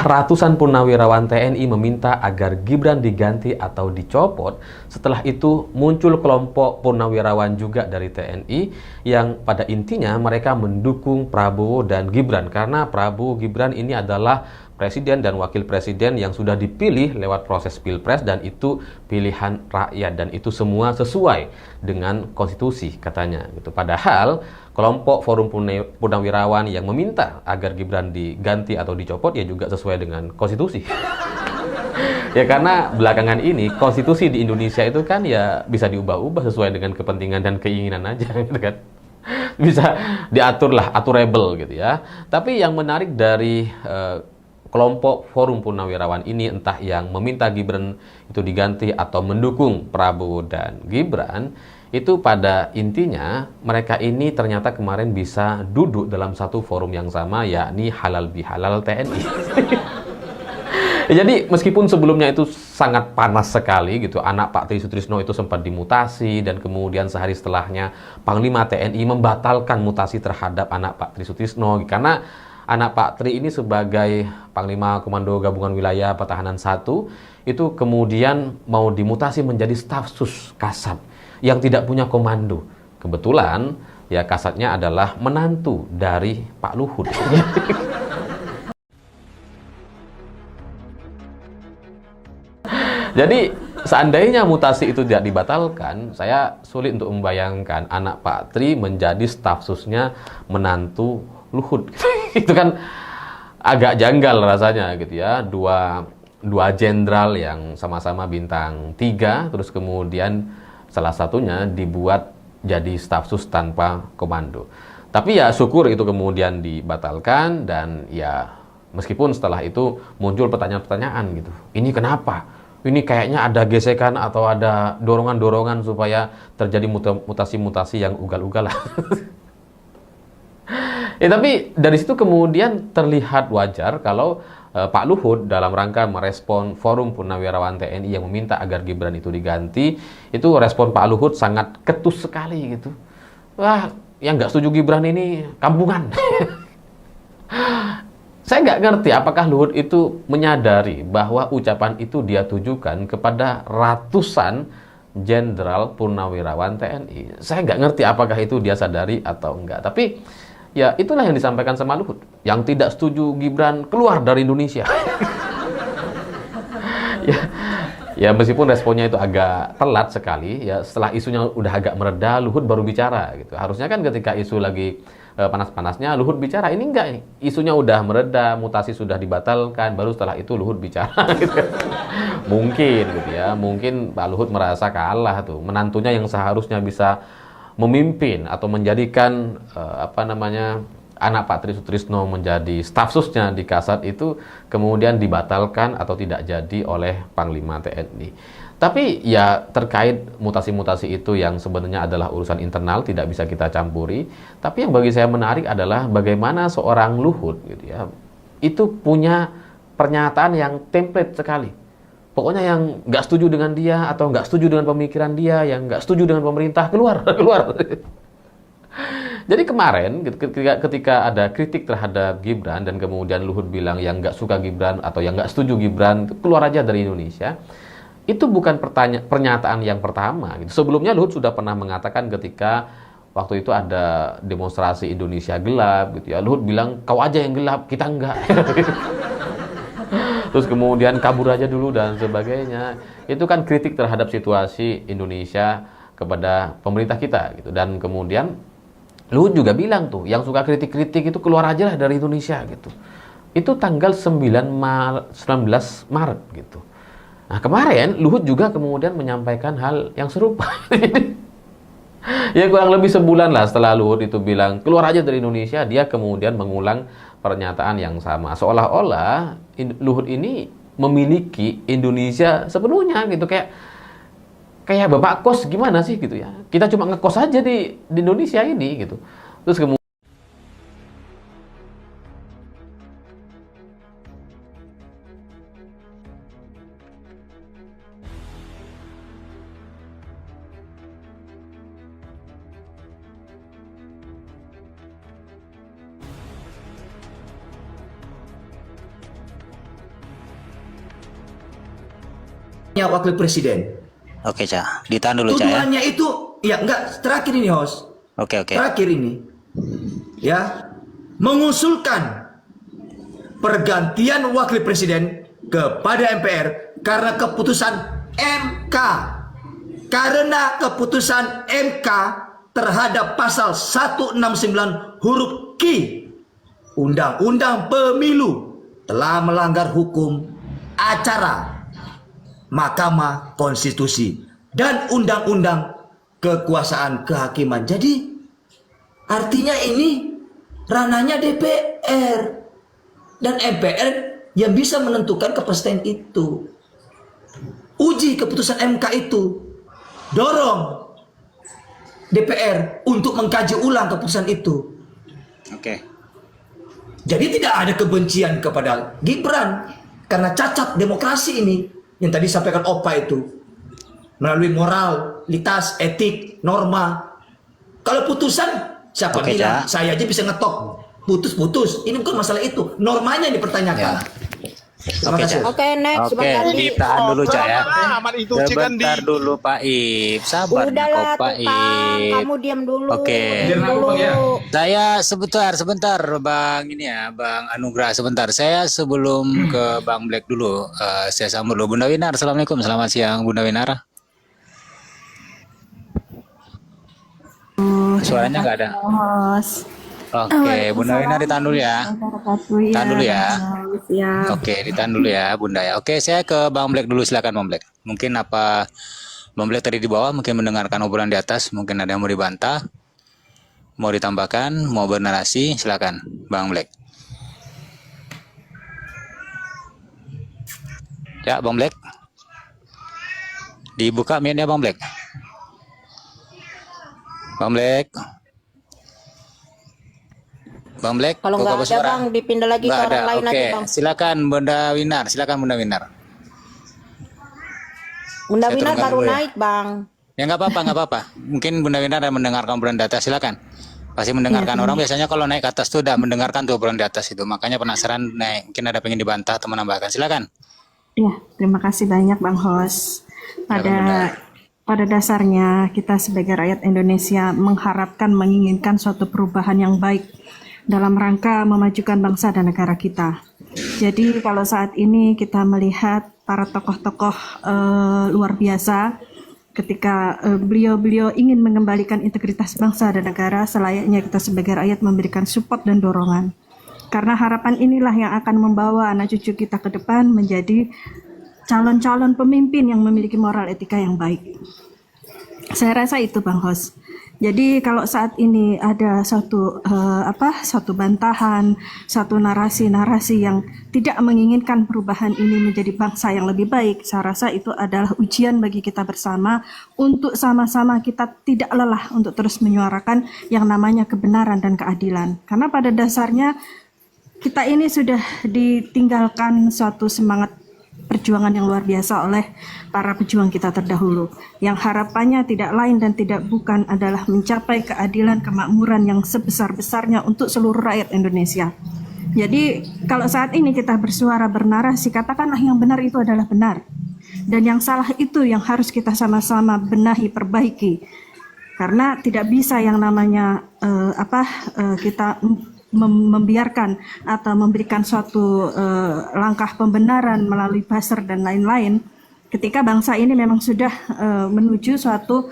Ratusan purnawirawan TNI meminta agar Gibran diganti atau dicopot. Setelah itu muncul kelompok purnawirawan juga dari TNI yang pada intinya mereka mendukung Prabowo dan Gibran karena Prabowo Gibran ini adalah presiden dan wakil presiden yang sudah dipilih lewat proses pilpres dan itu pilihan rakyat dan itu semua sesuai dengan konstitusi katanya gitu. Padahal kelompok Forum Purnawirawan yang meminta agar Gibran diganti atau dicopot ya juga sesuai dengan konstitusi. Ya karena belakangan ini konstitusi di Indonesia itu kan ya bisa diubah-ubah sesuai dengan kepentingan dan keinginan aja gitu kan. Bisa diatur lah, aturable gitu ya. Tapi yang menarik dari kelompok Forum Purnawirawan ini entah yang meminta Gibran itu diganti atau mendukung Prabowo dan Gibran, itu pada intinya mereka ini ternyata kemarin bisa duduk dalam satu forum yang sama yakni halal bihalal TNI. Jadi meskipun sebelumnya itu sangat panas sekali gitu, anak Pak Tri Sutrisno itu sempat dimutasi dan kemudian sehari setelahnya Panglima TNI membatalkan mutasi terhadap anak Pak Tri Sutrisno karena anak Pak Tri ini sebagai Panglima Komando Gabungan Wilayah Pertahanan 1 itu kemudian mau dimutasi menjadi staf sus Kasat yang tidak punya komando. Kebetulan ya Kasatnya adalah menantu dari Pak Luhut. Jadi seandainya mutasi itu tidak dibatalkan, saya sulit untuk membayangkan anak Pak Tri menjadi staf susnya menantu Luhut. Itu kan agak janggal rasanya gitu ya. Dua jenderal yang sama-sama bintang 3, terus kemudian salah satunya dibuat jadi staf sus tanpa komando. Tapi ya syukur itu kemudian dibatalkan dan ya meskipun setelah itu muncul pertanyaan-pertanyaan gitu. Ini kenapa? Ini kayaknya ada gesekan atau ada dorongan-dorongan supaya terjadi mutasi-mutasi yang ugal-ugal lah. Ya, tapi dari situ kemudian terlihat wajar kalau Pak Luhut dalam rangka merespon Forum Purnawirawan TNI yang meminta agar Gibran itu diganti, itu respon Pak Luhut sangat ketus sekali gitu. Wah, yang nggak setuju Gibran ini kampungan. Saya nggak ngerti apakah Luhut itu menyadari bahwa ucapan itu dia tujukan kepada ratusan jenderal purnawirawan TNI. Saya nggak ngerti apakah itu dia sadari atau enggak. Tapi ya itulah yang disampaikan sama Luhut. Yang tidak setuju Gibran keluar dari Indonesia. Ya meskipun responnya itu agak telat sekali, ya setelah isunya udah agak mereda, Luhut baru bicara gitu. Harusnya kan ketika isu lagi panas-panasnya Luhut bicara, ini enggak nih. Isunya udah mereda, mutasi sudah dibatalkan, baru setelah itu Luhut bicara gitu. Mungkin gitu ya, mungkin Pak Luhut merasa kalah tuh. Menantunya yang seharusnya bisa memimpin atau menjadikan anak Pak Tri Sutrisno menjadi staf susnya di Kasat itu kemudian dibatalkan atau tidak jadi oleh Panglima TNI. Tapi ya terkait mutasi-mutasi itu yang sebenarnya adalah urusan internal tidak bisa kita campuri. Tapi yang bagi saya menarik adalah bagaimana seorang Luhut gitu ya, itu punya pernyataan yang template sekali. Pokoknya yang nggak setuju dengan dia atau nggak setuju dengan pemikiran dia, yang nggak setuju dengan pemerintah keluar, keluar. Jadi kemarin ketika ada kritik terhadap Gibran dan kemudian Luhut bilang yang nggak suka Gibran atau yang nggak setuju Gibran keluar aja dari Indonesia, itu bukan pernyataan yang pertama. Gitu. Sebelumnya Luhut sudah pernah mengatakan ketika waktu itu ada demonstrasi Indonesia gelap, gitu ya. Luhut bilang kau aja yang gelap, kita enggak. Terus kemudian kabur aja dulu dan sebagainya. Itu kan kritik terhadap situasi Indonesia kepada pemerintah kita, gitu. Dan kemudian Luhut juga bilang tuh, yang suka kritik-kritik itu keluar aja lah dari Indonesia gitu. Itu tanggal 19 Maret gitu. Nah kemarin Luhut juga kemudian menyampaikan hal yang serupa. Ya kurang lebih sebulan lah setelah Luhut itu bilang keluar aja dari Indonesia, dia kemudian mengulang pernyataan yang sama. Seolah-olah Luhut ini memiliki Indonesia sepenuhnya gitu, kayak bapak kos gimana sih gitu ya. Kita cuma ngekos aja di Indonesia ini gitu. Terus kemudian wakil presiden. Oke, Cak. Ditahan dulu, Cak ya. Tuduhannya itu, ya enggak, terakhir ini host. Oke. Terakhir ini, ya, mengusulkan pergantian wakil presiden kepada MPR karena keputusan MK. Karena keputusan MK terhadap pasal 169 huruf Q Undang-Undang Pemilu telah melanggar hukum acara Mahkamah Konstitusi dan Undang-Undang Kekuasaan Kehakiman. Jadi artinya ini ranahnya DPR dan MPR yang bisa menentukan kepastian itu. Uji keputusan MK itu, dorong DPR untuk mengkaji ulang keputusan itu. Oke. Jadi tidak ada kebencian kepada Gibran karena cacat demokrasi ini yang tadi sampaikan Opa itu melalui moralitas, etik, norma. Kalau putusan siapa Oke, bilang? Cak. Saya aja bisa ngetok putus-putus. Ini bukan masalah itu, normanya yang dipertanyakan. Ya. Terima Oke, kasih. Cak. Oke, next Oke, Bang Andi. ditahan dulu, Cak ya. Amat itu kan Sebentar dulu, Pak Ip. Sabar Udahlah kok, Pak tukang, Ip. kamu diam dulu. Oke. diam dulu. Saya sebentar, Bang ini ya, Bang Anugrah sebentar. Saya sebelum ke Bang Black dulu, saya sambut dulu Bunda Winar. Assalamualaikum, selamat siang Bunda Winar. Suaranya nggak ada. Oke, Bunda Winar ditahan dulu ya. Ditahan dulu ya. Oke, ditahan dulu ya, Bunda ya. Oke, saya ke Bang Black dulu, silakan Bang Black. Mungkin apa Bang Black tadi di bawah mungkin mendengarkan obrolan di atas, mungkin ada yang mau dibantah, mau ditambahkan, mau bernarasi, silakan Bang Black. Ya, Bang Black. Dibuka mic-nya Bang Black. Bang Black. Bang Black, Kalau nggak ada Bang, dipindah lagi ke orang lain Oke, aja Bang. silakan Bunda Winar, silakan Bunda Winar. Bunda Saya Winar turunkan baru dulu ya. naik Bang. Ya nggak apa-apa. Mungkin Bunda Winar ada mendengarkan obrolan di atas, silakan. Pasti mendengarkan orang biasanya kalau naik ke atas tuh udah mendengarkan tuh obrolan di atas itu. Makanya penasaran naik, mungkin ada pengen dibantah atau menambahkan. Silakan. Ya, terima kasih banyak Bang Hos. Pada dasarnya kita sebagai rakyat Indonesia mengharapkan, menginginkan suatu perubahan yang baik dalam rangka memajukan bangsa dan negara kita. Jadi kalau saat ini kita melihat para tokoh-tokoh luar biasa ketika beliau-beliau ingin mengembalikan integritas bangsa dan negara, selayaknya kita sebagai rakyat memberikan support dan dorongan. Karena harapan inilah yang akan membawa anak cucu kita ke depan menjadi calon-calon pemimpin yang memiliki moral etika yang baik. Saya rasa itu Bang Hos. Jadi kalau saat ini ada satu bantahan, satu narasi-narasi yang tidak menginginkan perubahan ini menjadi bangsa yang lebih baik, saya rasa itu adalah ujian bagi kita bersama untuk sama-sama kita tidak lelah untuk terus menyuarakan yang namanya kebenaran dan keadilan. Karena pada dasarnya kita ini sudah ditinggalkan suatu semangat perjuangan yang luar biasa oleh para pejuang kita terdahulu, yang harapannya tidak lain dan tidak bukan adalah mencapai keadilan kemakmuran yang sebesar-besarnya untuk seluruh rakyat Indonesia. Jadi kalau saat ini kita bersuara bernarasi, katakanlah yang benar itu adalah benar dan yang salah itu yang harus kita sama-sama benahi, perbaiki, karena tidak bisa yang namanya kita membiarkan atau memberikan suatu langkah pembenaran melalui buzzer dan lain-lain ketika bangsa ini memang sudah menuju suatu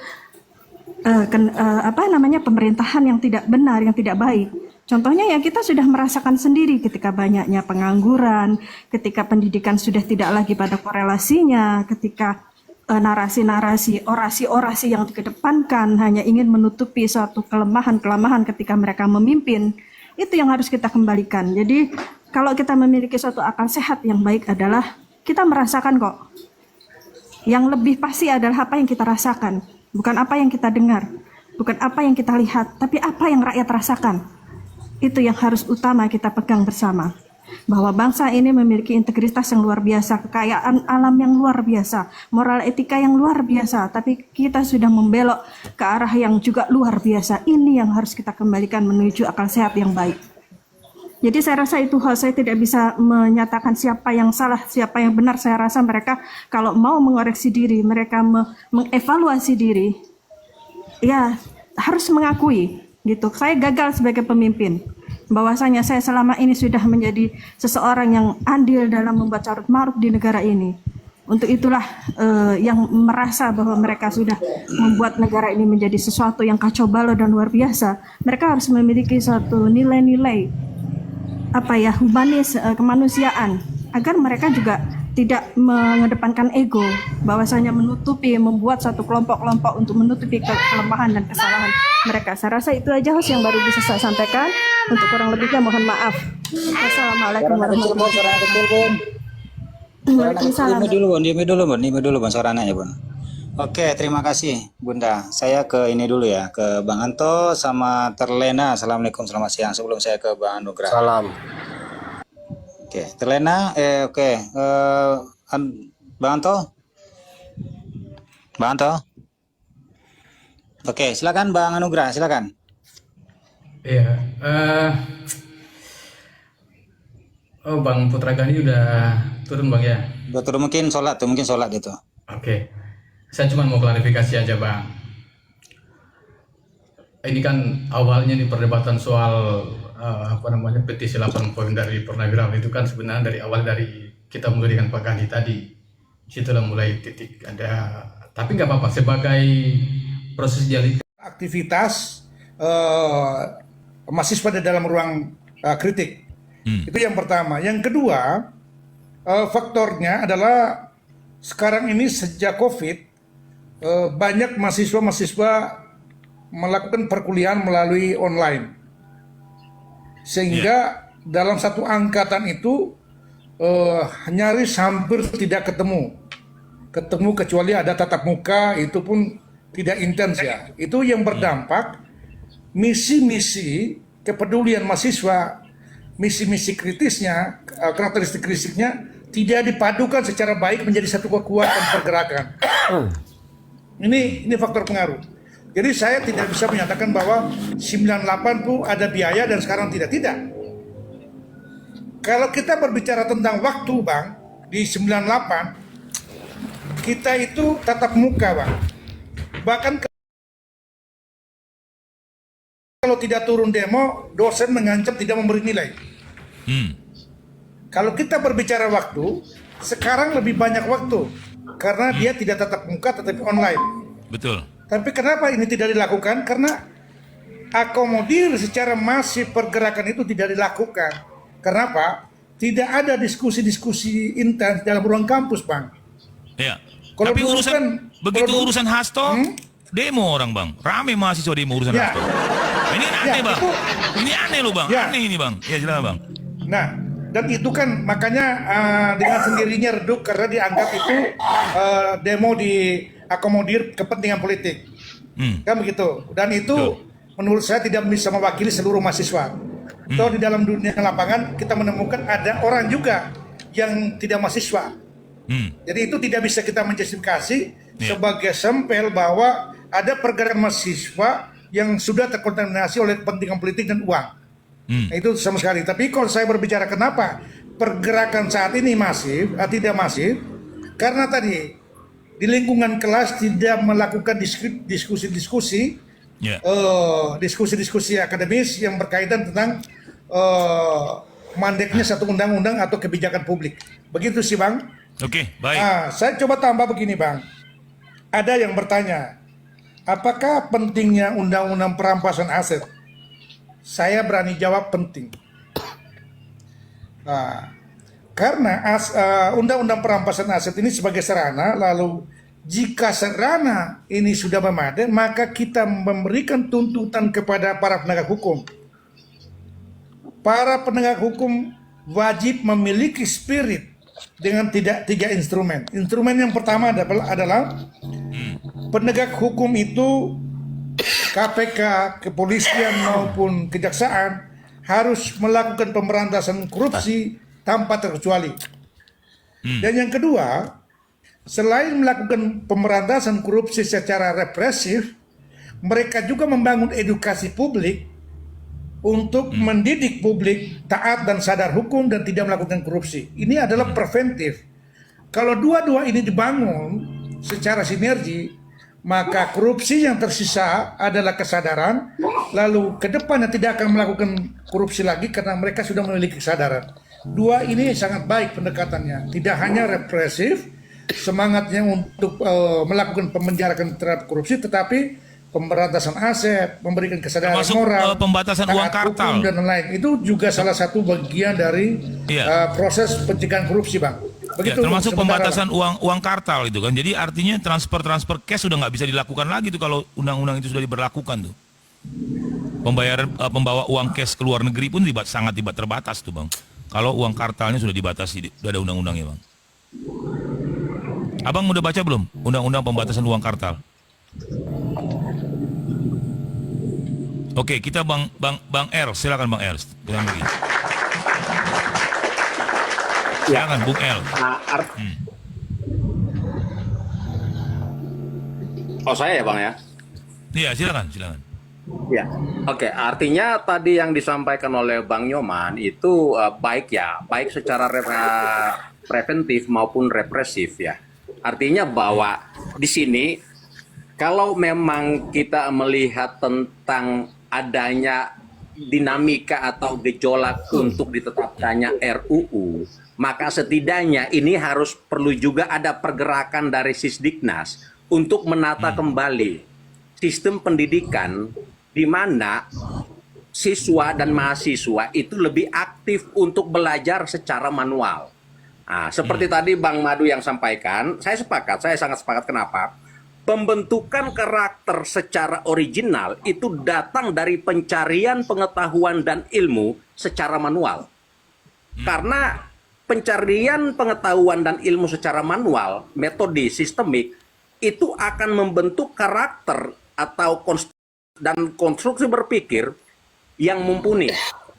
pemerintahan yang tidak benar, yang tidak baik. Contohnya ya kita sudah merasakan sendiri ketika banyaknya pengangguran, ketika pendidikan sudah tidak lagi pada korelasinya, ketika narasi-narasi, orasi-orasi yang dikedepankan hanya ingin menutupi suatu kelemahan-kelemahan ketika mereka memimpin. Itu yang harus kita kembalikan. Jadi kalau kita memiliki suatu akal sehat yang baik adalah kita merasakan kok. Yang lebih pasti adalah apa yang kita rasakan. Bukan apa yang kita dengar. Bukan apa yang kita lihat. Tapi apa yang rakyat rasakan. Itu yang harus utama kita pegang bersama. Bahwa bangsa ini memiliki integritas yang luar biasa. Kekayaan alam yang luar biasa. Moral etika yang luar biasa. Tapi kita sudah membelok ke arah yang juga luar biasa. Ini yang harus kita kembalikan menuju akal sehat yang baik. Jadi saya rasa itu hal saya tidak bisa menyatakan siapa yang salah, siapa yang benar. Saya rasa mereka kalau mau mengoreksi diri, mereka mengevaluasi diri, ya harus mengakui gitu. Saya gagal sebagai pemimpin. Bahwasanya saya selama ini sudah menjadi seseorang yang andil dalam membuat carut marut di negara ini. Untuk itulah yang merasa bahwa mereka sudah membuat negara ini menjadi sesuatu yang kacau balau dan luar biasa. Mereka harus memiliki suatu nilai-nilai humanis, kemanusiaan, agar mereka juga tidak mengedepankan ego, bahwasanya membuat satu kelompok-kelompok untuk menutupi kelemahan dan kesalahan mereka. Saya rasa itu aja host yang baru bisa saya sampaikan. Untuk kurang lebihnya mohon maaf. Assalamualaikum warahmatullahi wabarakatuh. Waalaikumsalam. Diam dulu, Bun, suaranya ya, Bun. Oke, terima kasih, Bunda. Saya ke ini dulu ya, ke Bang Anto sama Terlena. Assalamualaikum, selamat siang. Sebelum saya ke Bang Anugrah. Salam. Oke, Terlena, Bang Anto. Bang Anto. Oke, silakan Bang Anugrah, silakan. Iya, Bang Putra Gani udah turun Bang ya? Udah turun, mungkin sholat gitu. Oke, saya cuma mau klarifikasi aja Bang. Ini kan awalnya nih perdebatan soal petisi 8 poin dari Purnagraf itu kan sebenarnya dari awal dari kita mulai dengan Pak Gani tadi. Situlah mulai titik ada, tapi nggak apa-apa sebagai proses dialektika. Aktivitas mahasiswa di dalam ruang kritik. Itu yang pertama. Yang kedua, faktornya adalah sekarang ini sejak COVID banyak mahasiswa melakukan perkuliahan melalui online, sehingga dalam satu angkatan itu nyaris hampir tidak ketemu kecuali ada tatap muka, itu pun tidak intens ya. Itu yang berdampak misi-misi kepedulian mahasiswa, misi-misi kritisnya, karakteristik kritisnya tidak dipadukan secara baik menjadi satu kekuatan pergerakan. Ini faktor pengaruh. Jadi saya tidak bisa menyatakan bahwa 98 itu ada biaya dan sekarang tidak. Kalau kita berbicara tentang waktu Bang, di 98 kita itu tatap muka Bang. Bahkan kalau tidak turun demo, dosen mengancam tidak memberi nilai. Kalau kita berbicara waktu, sekarang lebih banyak waktu karena dia tidak tatap muka tetapi online. Betul. Tapi kenapa ini tidak dilakukan? Karena akomodir secara masif pergerakan itu tidak dilakukan. Kenapa? Tidak ada diskusi-diskusi intens dalam ruang kampus, Bang. Ya. Kalau Tapi dulu urusan kan, begitu kalau dulu- urusan Hasto, demo orang Bang. Rame mahasiswa demo urusan Ya. Hasto. Ini aneh Ya, Bang. itu- Ini aneh loh Bang. Ya. Aneh ini Bang. Ya silakan Bang. Nah, dan itu kan makanya dengan sendirinya redup karena dianggap itu demo diakomodir kepentingan politik. Kan begitu. Dan itu menurut saya tidak bisa mewakili seluruh mahasiswa. Toh di dalam dunia lapangan kita menemukan ada orang juga yang tidak mahasiswa. Jadi itu tidak bisa kita menjustifikasi sebagai sampel bahwa ada pergerakan mahasiswa yang sudah terkontaminasi oleh kepentingan politik dan uang. Nah, itu sama sekali. Tapi kalau saya berbicara kenapa pergerakan saat ini masif, tidak masif, karena tadi di lingkungan kelas tidak melakukan diskusi-diskusi akademis yang berkaitan tentang mandeknya satu undang-undang atau kebijakan publik. Begitu sih Bang. Oke, baik. Saya coba tambah begini Bang. Ada yang bertanya, apakah pentingnya undang-undang perampasan aset? Saya berani jawab penting. Karena undang-undang perampasan aset ini sebagai sarana, lalu jika sarana ini sudah memadai, maka kita memberikan tuntutan kepada para penegak hukum. Para penegak hukum wajib memiliki spirit dengan tiga instrumen. Instrumen yang pertama adalah penegak hukum itu KPK, kepolisian maupun kejaksaan harus melakukan pemberantasan korupsi tanpa terkecuali. Dan yang kedua, selain melakukan pemberantasan korupsi secara represif, mereka juga membangun edukasi publik untuk mendidik publik taat dan sadar hukum dan tidak melakukan korupsi. Ini adalah preventif. Kalau dua-dua ini dibangun secara sinergi, maka korupsi yang tersisa adalah kesadaran, lalu ke depannya tidak akan melakukan korupsi lagi karena mereka sudah memiliki kesadaran. Dua ini sangat baik pendekatannya, tidak hanya represif, semangatnya untuk melakukan pemenjarakan terhadap korupsi, tetapi pemberantasan aset, memberikan kesadaran Termasuk, moral, pembatasan uang taat kartal. hukum dan lain-lain. Itu juga salah satu bagian dari proses pencegahan korupsi, Bang. Ya, Begitu, termasuk sementara, pembatasan uang kartal itu kan. Jadi artinya transfer cash sudah nggak bisa dilakukan lagi tuh kalau undang-undang itu sudah diberlakukan tuh. Pembayaran pembawa uang cash ke luar negeri pun sangat terbatas tuh, Bang. Kalau uang kartalnya sudah dibatasi, sudah ada undang-undangnya, Bang. Abang udah baca belum undang-undang pembatasan uang kartal? Oke, kita Bang R, silakan Bang R. Silakan Bung L. Oh, saya ya Bang ya? Iya, silakan. Ya, oke. Artinya tadi yang disampaikan oleh Bang Nyoman itu baik secara preventif maupun represif ya. Artinya bahwa di sini kalau memang kita melihat tentang adanya dinamika atau gejolak untuk ditetapkannya RUU, maka setidaknya ini harus perlu juga ada pergerakan dari Sisdiknas untuk menata kembali sistem pendidikan di mana siswa dan mahasiswa itu lebih aktif untuk belajar secara manual. Nah, seperti tadi Bang Madu yang sampaikan, saya sangat sepakat. Kenapa? Pembentukan karakter secara original itu datang dari pencarian pengetahuan dan ilmu secara manual. Karena pencarian pengetahuan dan ilmu secara manual, metode sistemik, itu akan membentuk karakter atau konstruksi berpikir yang mumpuni.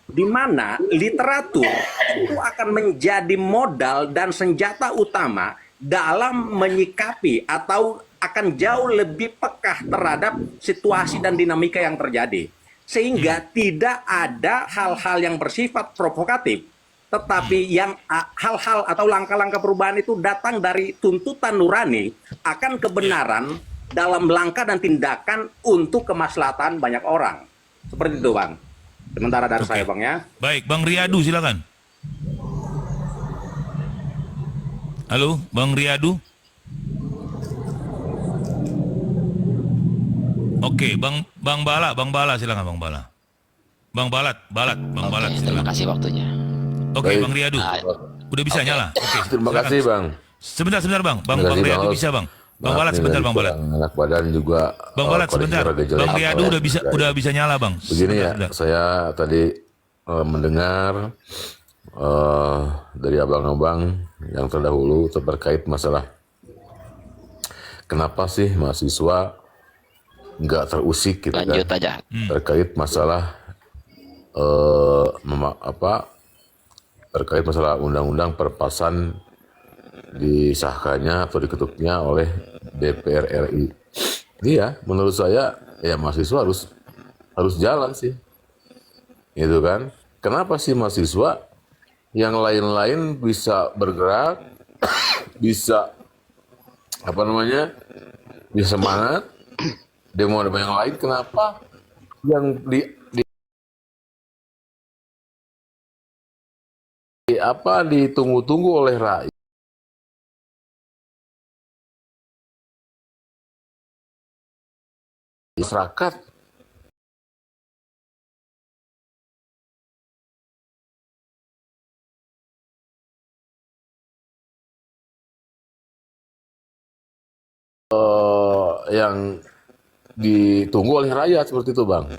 Di mana literatur itu akan menjadi modal dan senjata utama dalam menyikapi atau akan jauh lebih peka terhadap situasi dan dinamika yang terjadi. Sehingga tidak ada hal-hal yang bersifat provokatif, tetapi yang hal-hal atau langkah-langkah perubahan itu datang dari tuntutan nurani akan kebenaran dalam langkah dan tindakan untuk kemaslahatan banyak orang. Seperti itu, Bang. Sementara dari saya, Bang ya. Baik, Bang Riyadu silakan. Halo, Bang Riyadu. Oke, Bang Bala silakan Bang Bala. Bang Balat silakan. Terima kasih waktunya. Oke, Bang Riyadu. Udah bisa nyala. Oke. Terima kasih, Bang. Sebentar, Bang. Bang Riyadu bisa, Bang. Bang Balat sebentar, Bang Balat. Anak badan juga. Bang Balat sebentar. Bang Riyadu udah bisa nyala, Bang. Begini ya, saya tadi mendengar dari abang-abang yang terdahulu terkait masalah kenapa sih mahasiswa nggak terusik gitu Lanjut kan, aja. terkait masalah terkait masalah undang-undang perpasan disahkannya atau diketuknya oleh DPR RI. Iya, menurut saya ya mahasiswa harus jalan sih, gitu kan? Kenapa sih mahasiswa yang lain-lain bisa bergerak, bisa bisa semangat, demo yang lain, kenapa yang ditunggu-tunggu oleh rakyat masyarakat yang ditunggu oleh rakyat seperti itu, Bang.